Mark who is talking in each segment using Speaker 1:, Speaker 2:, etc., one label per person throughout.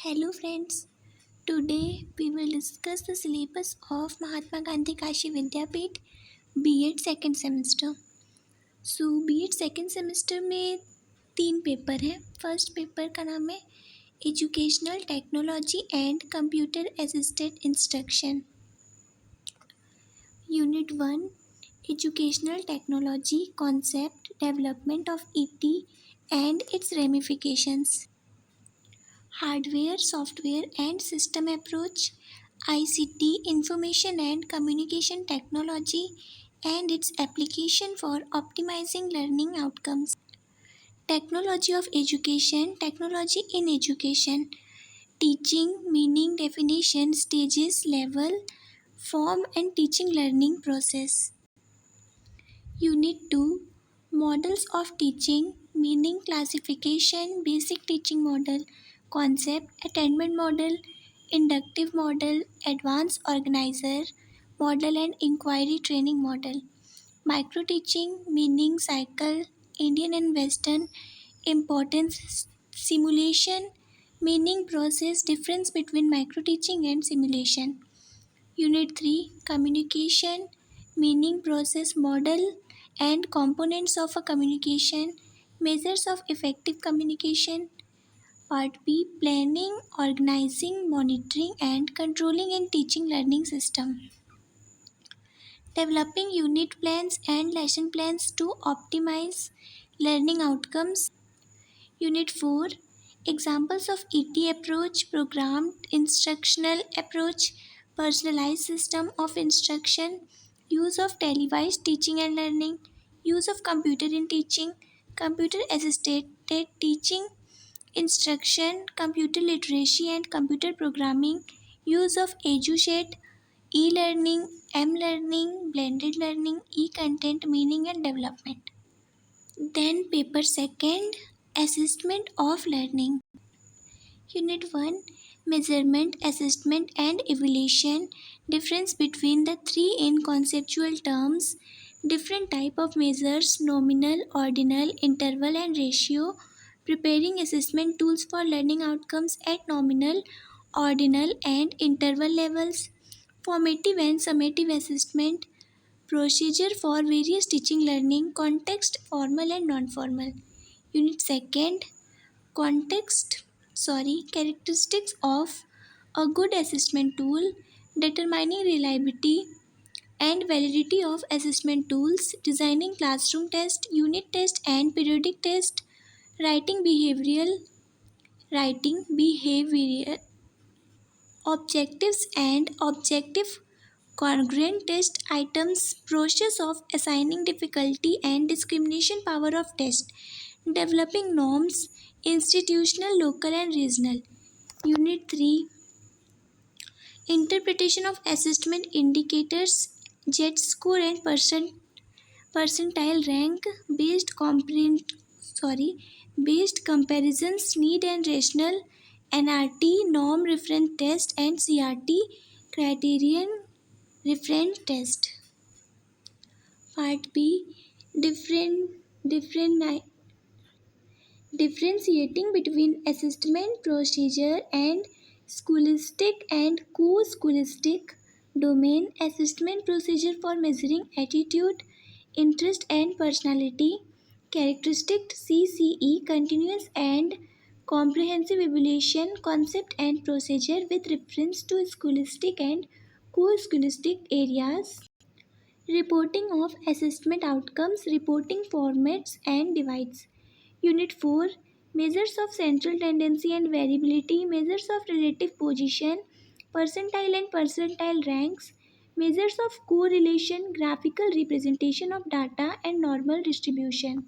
Speaker 1: Hello friends, today we will discuss the syllabus of Mahatma Gandhi Kashi Vidyapeeth B.Ed second semester. B.Ed second semester में 3 paper हैं। First paper का नाम है educational technology and computer assisted instruction. Unit 1 educational technology concept development of ET and it's ramifications. Hardware, software and system approach, ICT, information and communication technology and its application for optimizing learning outcomes. Technology of education, technology in education, teaching, meaning, definition, stages, level, form and teaching learning process. Unit 2 Models of teaching, meaning, classification, basic teaching model, concept, attainment model, inductive model, advanced organizer model and inquiry training model. Micro teaching, meaning, cycle, Indian and Western, importance, simulation, meaning, process, difference between micro teaching and simulation. Unit 3 Communication, meaning, process, model and components of a communication, measures of effective communication. Part B Planning, organizing, monitoring and controlling in teaching learning system. Developing unit plans and lesson plans to optimize learning outcomes. Unit 4 Examples of ET approach, programmed instructional approach, personalized system of instruction, use of televised teaching and learning, use of computer in teaching, computer assisted teaching, instruction, computer literacy and computer programming, use of EduShed, e-learning, m-learning, blended learning, e-content, meaning and development. Then paper second, assessment of learning. Unit 1 Measurement, Assessment and Evaluation. Difference between the three in conceptual terms. Different type of measures: nominal, ordinal, interval and ratio. Preparing assessment tools for learning outcomes at nominal, ordinal and interval levels. Formative and summative assessment. Procedure for various teaching learning, context, formal and non-formal. Unit 2 Characteristics of a good assessment tool, determining reliability and validity of assessment tools, designing classroom test, unit test and periodic test, writing behavioral objectives and objective congruent test items, process of assigning difficulty and discrimination power of test, developing norms, institutional, local and regional. Unit 3 Interpretation of assessment indicators, JET score and percentile rank based comparisons, need and rational, NRT norm reference test and CRT criterion reference test. Part B different differentiating between assessment procedure and scholastic and co-scholastic domain. Assessment procedure for measuring attitude, interest and personality characteristic. CCE continuous and comprehensive evaluation concept and procedure with reference to scholastic and co-scholastic areas. Reporting of assessment outcomes, reporting formats and divides. Unit 4 Measures of central tendency and variability, measures of relative position, percentile and percentile ranks, measures of correlation, graphical representation of data and normal distribution.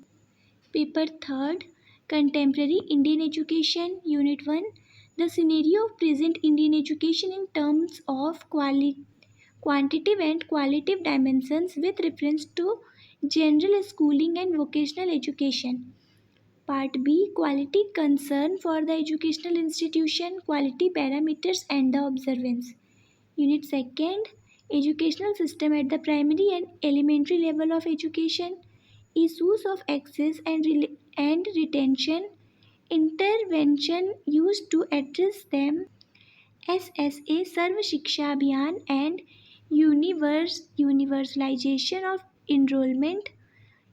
Speaker 1: Paper 3rd Contemporary Indian Education. Unit 1 The scenario of present Indian education in terms of quantitative and qualitative dimensions with reference to general schooling and vocational education. Part B Quality concern for the educational institution, quality parameters and the observance. Unit 2 Educational system at the primary and elementary level of education, issues of access and retention, intervention used to address them. SSA Sarva Shiksha Abhiyan and universalization of enrollment,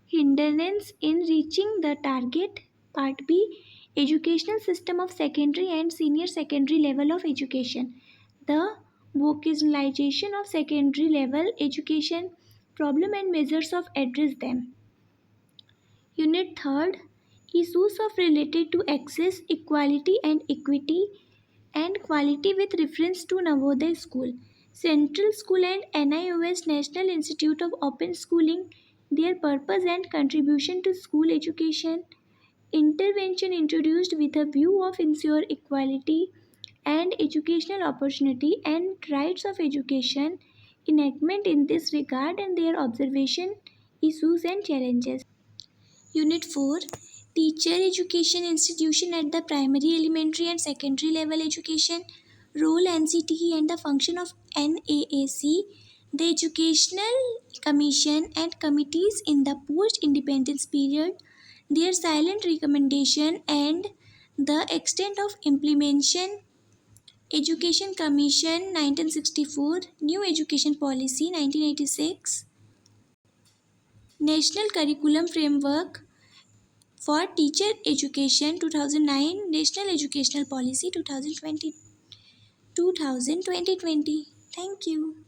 Speaker 1: hindrance in reaching the target. Part B, educational system of secondary and senior secondary level of education. The vocationalization of secondary level education problem and measures of address them. Unit 3rd, issues of related to access, equality and equity and quality with reference to Navodaya School, Central School and NIOS National Institute of Open Schooling, their purpose and contribution to school education, intervention introduced with a view of ensure equality and educational opportunity and rights of education, enactment in this regard and their observation, issues and challenges. Unit 4, Teacher Education Institution at the Primary, Elementary and Secondary Level Education, Role NCTE and the function of NAAC, the Educational Commission and committees in the post-independence period, their silent recommendation and the extent of implementation. Education Commission 1964, New Education Policy 1986, National Curriculum Framework for Teacher Education 2009, National Educational Policy 2020. Thank you.